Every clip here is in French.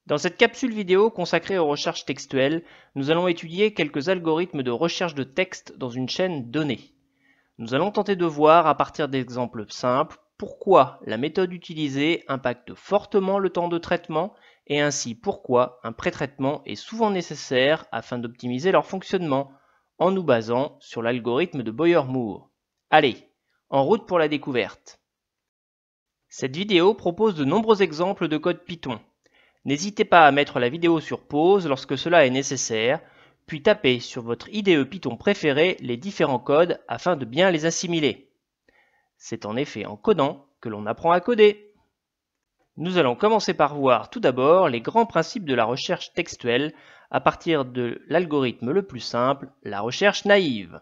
Dans cette capsule vidéo consacrée aux recherches textuelles, nous allons étudier quelques algorithmes de recherche de texte dans une chaîne donnée. Nous allons tenter de voir à partir d'exemples simples pourquoi la méthode utilisée impacte fortement le temps de traitement et ainsi pourquoi un pré-traitement est souvent nécessaire afin d'optimiser leur fonctionnement en nous basant sur l'algorithme de Boyer-Moore. Allez, en route pour la découverte. Cette vidéo propose de nombreux exemples de code Python. N'hésitez pas à mettre la vidéo sur pause lorsque cela est nécessaire, puis tapez sur votre IDE Python préféré les différents codes afin de bien les assimiler. C'est en effet en codant que l'on apprend à coder. Nous allons commencer par voir tout d'abord les grands principes de la recherche textuelle à partir de l'algorithme le plus simple, la recherche naïve.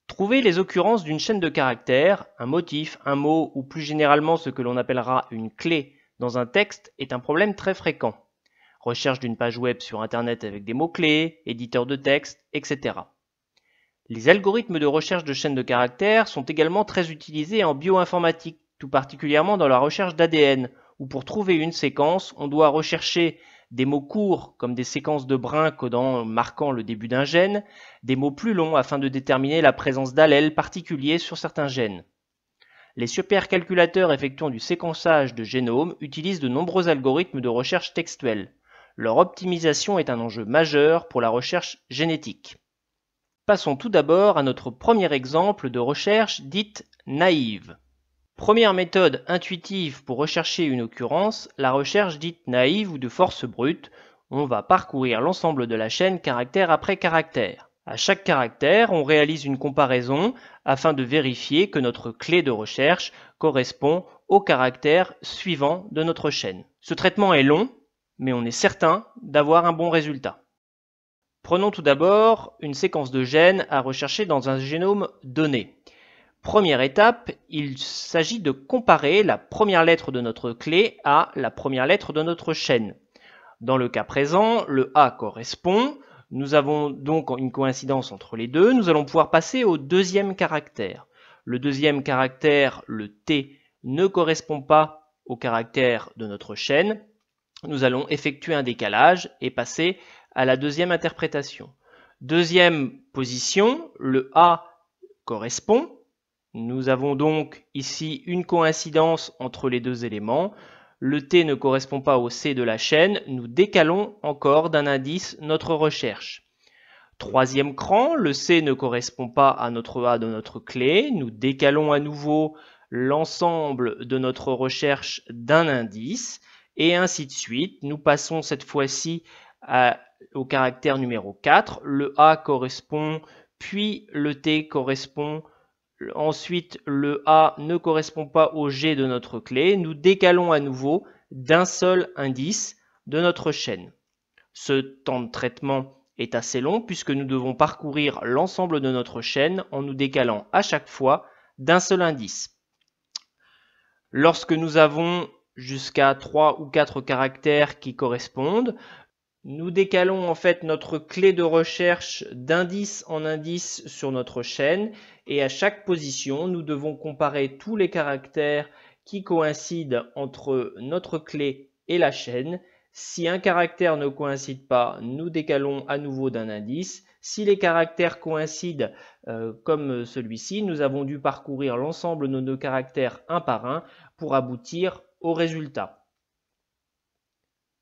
Trouver les occurrences d'une chaîne de caractères, un motif, un mot ou plus généralement ce que l'on appellera une clé dans un texte est un problème très fréquent. Recherche d'une page web sur Internet avec des mots-clés, éditeur de texte, etc. Les algorithmes de recherche de chaînes de caractères sont également très utilisés en bioinformatique, tout particulièrement dans la recherche d'ADN, où pour trouver une séquence, on doit rechercher des mots courts comme des séquences de brins marquant le début d'un gène, des mots plus longs afin de déterminer la présence d'allèles particuliers sur certains gènes. Les supercalculateurs effectuant du séquençage de génomes utilisent de nombreux algorithmes de recherche textuelle. Leur optimisation est un enjeu majeur pour la recherche génétique. Passons tout d'abord à notre premier exemple de recherche dite naïve. Première méthode intuitive pour rechercher une occurrence, la recherche dite naïve ou de force brute. On va parcourir l'ensemble de la chaîne caractère après caractère. À chaque caractère, on réalise une comparaison afin de vérifier que notre clé de recherche correspond au caractère suivant de notre chaîne. Ce traitement est long, mais on est certain d'avoir un bon résultat. Prenons tout d'abord une séquence de gènes à rechercher dans un génome donné. Première étape, il s'agit de comparer la première lettre de notre clé à la première lettre de notre chaîne. Dans le cas présent, le A correspond. Nous avons donc une coïncidence entre les deux. Nous allons pouvoir passer au deuxième caractère. Le deuxième caractère, le T, ne correspond pas au caractère de notre chaîne. Nous allons effectuer un décalage et passer à la deuxième interprétation. Deuxième position, le A correspond. Nous avons donc ici une coïncidence entre les deux éléments. Le T ne correspond pas au C de la chaîne. Nous décalons encore d'un indice notre recherche. Troisième cran, le C ne correspond pas à notre A de notre clé. Nous décalons à nouveau l'ensemble de notre recherche d'un indice. Et ainsi de suite. Nous passons cette fois-ci au caractère numéro 4. Le A correspond, puis le T correspond. Ensuite, le A ne correspond pas au G de notre clé. Nous décalons à nouveau d'un seul indice de notre chaîne. Ce temps de traitement est assez long puisque nous devons parcourir l'ensemble de notre chaîne en nous décalant à chaque fois d'un seul indice. Lorsque nous avons jusqu'à 3 ou 4 caractères qui correspondent, nous décalons en fait notre clé de recherche d'indice en indice sur notre chaîne et à chaque position, nous devons comparer tous les caractères qui coïncident entre notre clé et la chaîne. Si un caractère ne coïncide pas, nous décalons à nouveau d'un indice. Si les caractères coïncident comme celui-ci, nous avons dû parcourir l'ensemble de nos caractères un par un pour aboutir au résultat.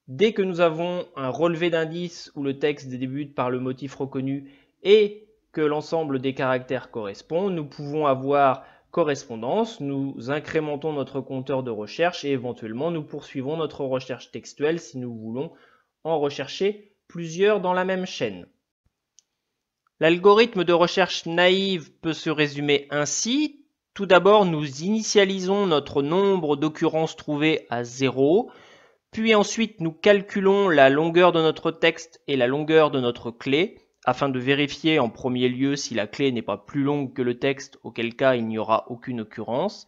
Dès que nous avons un relevé d'indice où le texte débute par le motif reconnu et que l'ensemble des caractères correspond, nous pouvons avoir correspondance, nous incrémentons notre compteur de recherche et éventuellement nous poursuivons notre recherche textuelle si nous voulons en rechercher plusieurs dans la même chaîne. L'algorithme de recherche naïve peut se résumer ainsi. Tout d'abord, nous initialisons notre nombre d'occurrences trouvées à 0. Puis ensuite, nous calculons la longueur de notre texte et la longueur de notre clé, afin de vérifier en premier lieu si la clé n'est pas plus longue que le texte, auquel cas il n'y aura aucune occurrence.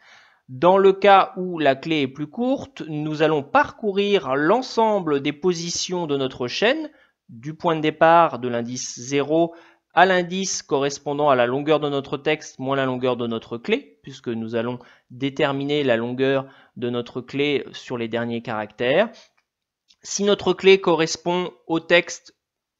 Dans le cas où la clé est plus courte, nous allons parcourir l'ensemble des positions de notre chaîne, du point de départ de l'indice 0 à l'indice correspondant à la longueur de notre texte moins la longueur de notre clé, puisque nous allons déterminer la longueur de notre clé sur les derniers caractères. Si notre clé correspond au texte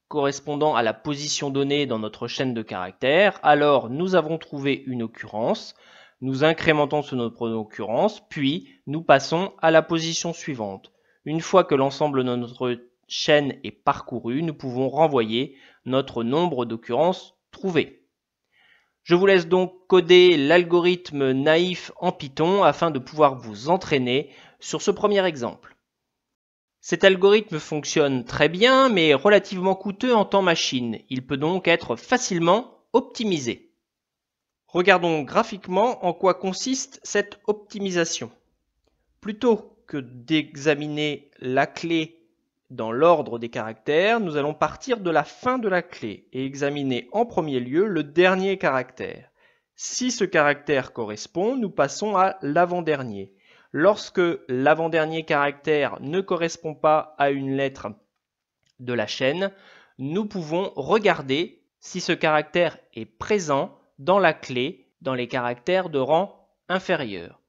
correspondant à la position donnée dans notre chaîne de caractères, alors nous avons trouvé une occurrence, nous incrémentons sur notre occurrence, puis nous passons à la position suivante. Une fois que l'ensemble de notre chaîne est parcouru, nous pouvons renvoyer notre nombre d'occurrences trouvées. Je vous laisse donc coder l'algorithme naïf en Python afin de pouvoir vous entraîner sur ce premier exemple. Cet algorithme fonctionne très bien, mais est relativement coûteux en temps machine. Il peut donc être facilement optimisé. Regardons graphiquement en quoi consiste cette optimisation. Plutôt que d'examiner la clé dans l'ordre des caractères, nous allons partir de la fin de la clé et examiner en premier lieu le dernier caractère. Si ce caractère correspond, nous passons à l'avant-dernier. Lorsque l'avant-dernier caractère ne correspond pas à une lettre de la chaîne, nous pouvons regarder si ce caractère est présent dans la clé, dans les caractères de rang inférieur.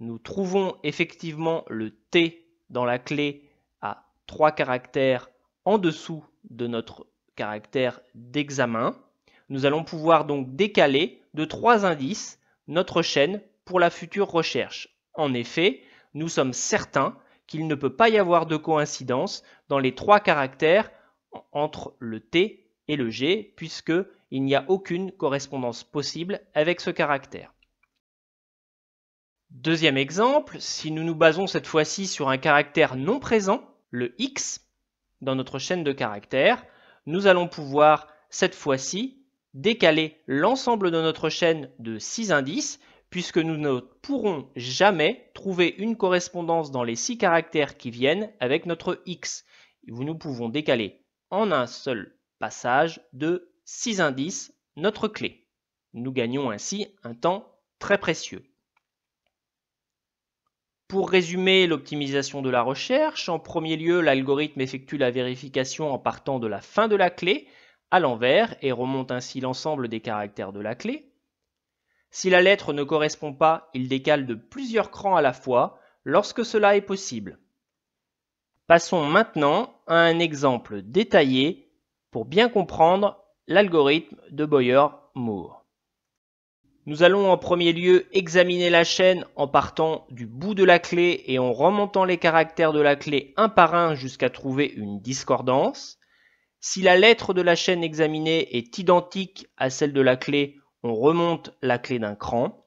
Nous trouvons effectivement le T dans la clé à 3 caractères en dessous de notre caractère d'examen. Nous allons pouvoir donc décaler de 3 indices notre chaîne pour la future recherche. En effet, nous sommes certains qu'il ne peut pas y avoir de coïncidence dans les 3 caractères entre le T et le G, puisqu'il n'y a aucune correspondance possible avec ce caractère. Deuxième exemple, si nous nous basons cette fois-ci sur un caractère non présent, le X, dans notre chaîne de caractères, nous allons pouvoir cette fois-ci décaler l'ensemble de notre chaîne de 6 indices, puisque nous ne pourrons jamais trouver une correspondance dans les 6 caractères qui viennent avec notre X. Nous pouvons décaler en un seul passage de 6 indices notre clé. Nous gagnons ainsi un temps très précieux. Pour résumer l'optimisation de la recherche, en premier lieu, l'algorithme effectue la vérification en partant de la fin de la clé à l'envers et remonte ainsi l'ensemble des caractères de la clé. Si la lettre ne correspond pas, il décale de plusieurs crans à la fois lorsque cela est possible. Passons maintenant à un exemple détaillé pour bien comprendre l'algorithme de Boyer-Moore. Nous allons en premier lieu examiner la chaîne en partant du bout de la clé et en remontant les caractères de la clé un par un jusqu'à trouver une discordance. Si la lettre de la chaîne examinée est identique à celle de la clé, on remonte la clé d'un cran.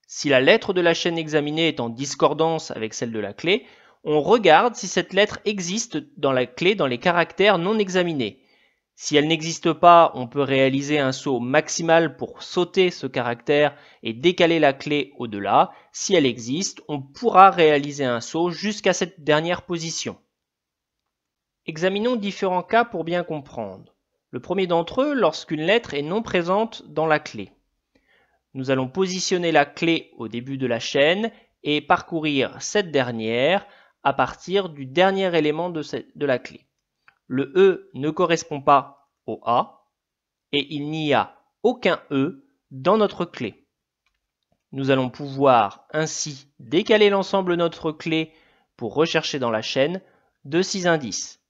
Si la lettre de la chaîne examinée est en discordance avec celle de la clé, on regarde si cette lettre existe dans la clé dans les caractères non examinés. Si elle n'existe pas, on peut réaliser un saut maximal pour sauter ce caractère et décaler la clé au-delà. Si elle existe, on pourra réaliser un saut jusqu'à cette dernière position. Examinons différents cas pour bien comprendre. Le premier d'entre eux, lorsqu'une lettre est non présente dans la clé. Nous allons positionner la clé au début de la chaîne et parcourir cette dernière à partir du dernier élément de la clé. Le E ne correspond pas au A et il n'y a aucun E dans notre clé. Nous allons pouvoir ainsi décaler l'ensemble de notre clé pour rechercher dans la chaîne de 6 indices.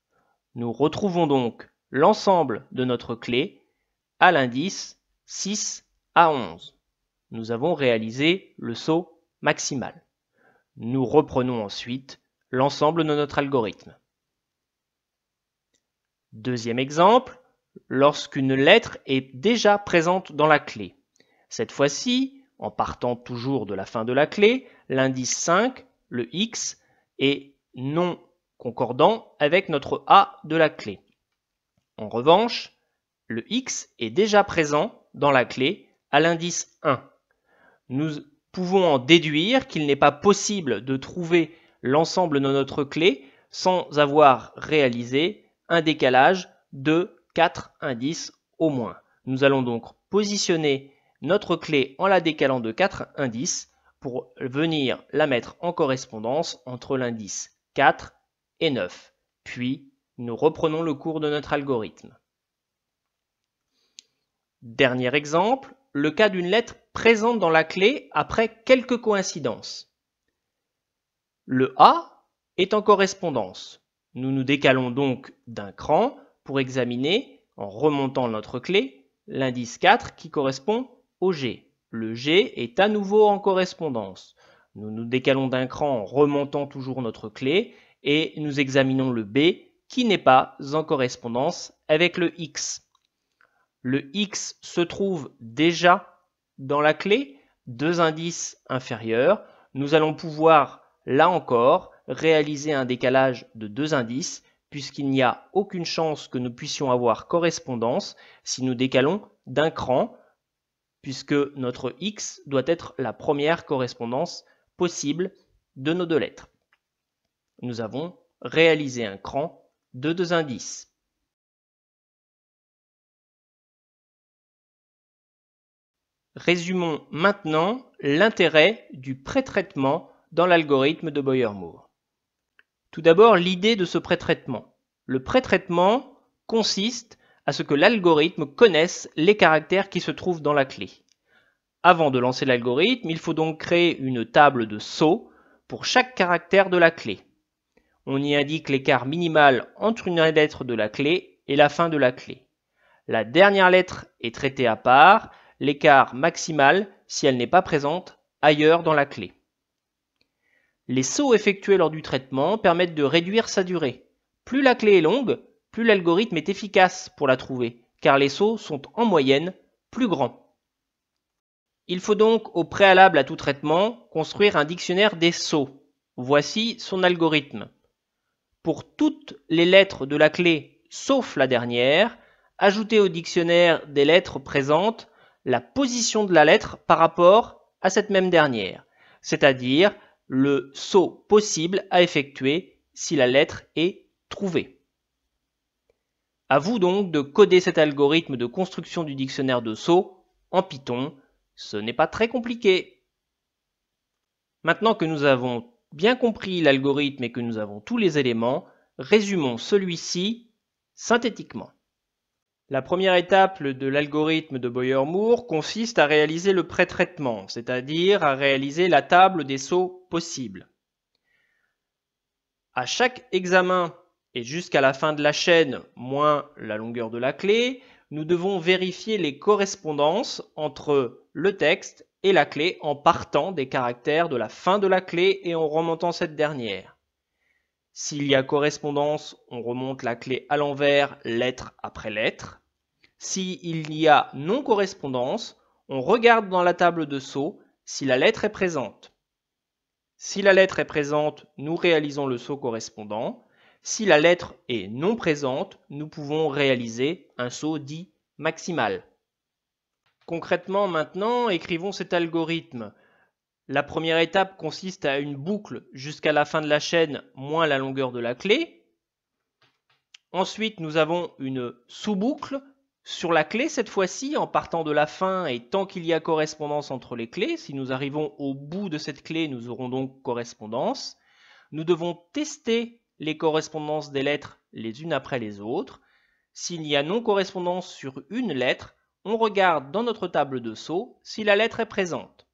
Nous retrouvons donc l'ensemble de notre clé à l'indice 6 à 11. Nous avons réalisé le saut maximal. Nous reprenons ensuite l'ensemble de notre algorithme. Deuxième exemple, lorsqu'une lettre est déjà présente dans la clé. Cette fois-ci, en partant toujours de la fin de la clé, l'indice 5, le X, est non concordant avec notre A de la clé. En revanche, le X est déjà présent dans la clé à l'indice 1. Nous pouvons en déduire qu'il n'est pas possible de trouver l'ensemble de notre clé sans avoir réalisé un décalage de 4 indices au moins. Nous allons donc positionner notre clé en la décalant de 4 indices pour venir la mettre en correspondance entre l'indice 4 et 9. Puis, nous reprenons le cours de notre algorithme. Dernier exemple, le cas d'une lettre présente dans la clé après quelques coïncidences. Le A est en correspondance. Nous nous décalons donc d'un cran pour examiner, en remontant notre clé, l'indice 4 qui correspond au G. Le G est à nouveau en correspondance. Nous nous décalons d'un cran en remontant toujours notre clé et nous examinons le B qui n'est pas en correspondance avec le X. Le X se trouve déjà dans la clé, 2 indices inférieurs. Nous allons pouvoir, là encore, réaliser un décalage de 2 indices puisqu'il n'y a aucune chance que nous puissions avoir correspondance si nous décalons d'un cran, puisque notre X doit être la première correspondance possible de nos deux lettres. Nous avons réalisé un cran de 2 indices. Résumons maintenant l'intérêt du pré-traitement dans l'algorithme de Boyer-Moore. Tout d'abord, l'idée de ce pré-traitement. Le pré-traitement consiste à ce que l'algorithme connaisse les caractères qui se trouvent dans la clé. Avant de lancer l'algorithme, il faut donc créer une table de saut pour chaque caractère de la clé. On y indique l'écart minimal entre une lettre de la clé et la fin de la clé. La dernière lettre est traitée à part, l'écart maximal si elle n'est pas présente ailleurs dans la clé. Les sauts effectués lors du traitement permettent de réduire sa durée. Plus la clé est longue, plus l'algorithme est efficace pour la trouver, car les sauts sont en moyenne plus grands. Il faut donc, au préalable à tout traitement, construire un dictionnaire des sauts. Voici son algorithme. Pour toutes les lettres de la clé, sauf la dernière, ajoutez au dictionnaire des lettres présentes la position de la lettre par rapport à cette même dernière, c'est-à-dire le saut possible à effectuer si la lettre est trouvée. À vous donc de coder cet algorithme de construction du dictionnaire de sauts en Python. Ce n'est pas très compliqué. Maintenant que nous avons bien compris l'algorithme et que nous avons tous les éléments, résumons celui-ci synthétiquement. La première étape de l'algorithme de Boyer-Moore consiste à réaliser le pré-traitement, c'est-à-dire à réaliser la table des sauts possibles. À chaque examen et jusqu'à la fin de la chaîne, moins la longueur de la clé, nous devons vérifier les correspondances entre le texte et la clé en partant des caractères de la fin de la clé et en remontant cette dernière. S'il y a correspondance, on remonte la clé à l'envers, lettre après lettre. S'il y a non-correspondance, on regarde dans la table de saut si la lettre est présente. Si la lettre est présente, nous réalisons le saut correspondant. Si la lettre est non présente, nous pouvons réaliser un saut dit maximal. Concrètement maintenant, écrivons cet algorithme. La première étape consiste à une boucle jusqu'à la fin de la chaîne moins la longueur de la clé. Ensuite, nous avons une sous-boucle sur la clé cette fois-ci en partant de la fin et tant qu'il y a correspondance entre les clés. Si nous arrivons au bout de cette clé, nous aurons donc correspondance. Nous devons tester les correspondances des lettres les unes après les autres. S'il y a non-correspondance sur une lettre, on regarde dans notre table de saut si la lettre est présente.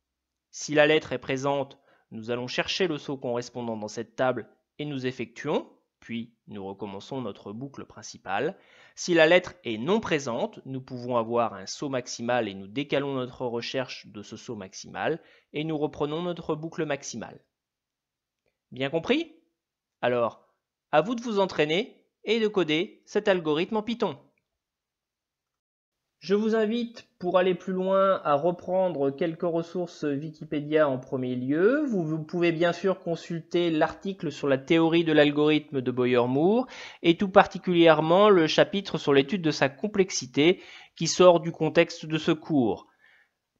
Si la lettre est présente, nous allons chercher le saut correspondant dans cette table et nous effectuons, puis nous recommençons notre boucle principale. Si la lettre est non présente, nous pouvons avoir un saut maximal et nous décalons notre recherche de ce saut maximal et nous reprenons notre boucle maximale. Bien compris ? Alors, à vous de vous entraîner et de coder cet algorithme en Python. Je vous invite, pour aller plus loin, à reprendre quelques ressources Wikipédia en premier lieu. Vous pouvez bien sûr consulter l'article sur la théorie de l'algorithme de Boyer-Moore et tout particulièrement le chapitre sur l'étude de sa complexité qui sort du contexte de ce cours.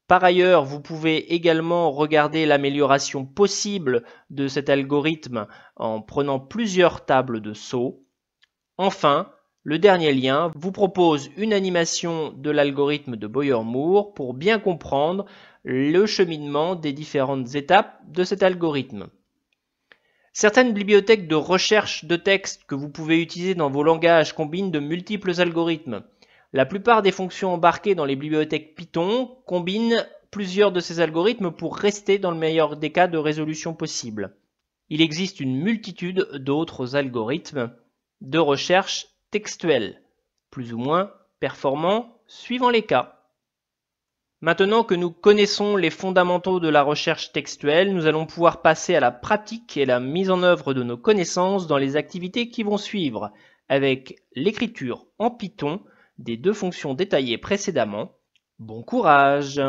Par ailleurs, vous pouvez également regarder l'amélioration possible de cet algorithme en prenant plusieurs tables de saut. Enfin, le dernier lien vous propose une animation de l'algorithme de Boyer-Moore pour bien comprendre le cheminement des différentes étapes de cet algorithme. Certaines bibliothèques de recherche de texte que vous pouvez utiliser dans vos langages combinent de multiples algorithmes. La plupart des fonctions embarquées dans les bibliothèques Python combinent plusieurs de ces algorithmes pour rester dans le meilleur des cas de résolution possible. Il existe une multitude d'autres algorithmes de recherche textuelle, plus ou moins performants suivant les cas. Maintenant que nous connaissons les fondamentaux de la recherche textuelle, nous allons pouvoir passer à la pratique et la mise en œuvre de nos connaissances dans les activités qui vont suivre, avec l'écriture en Python des 2 fonctions détaillées précédemment. Bon courage!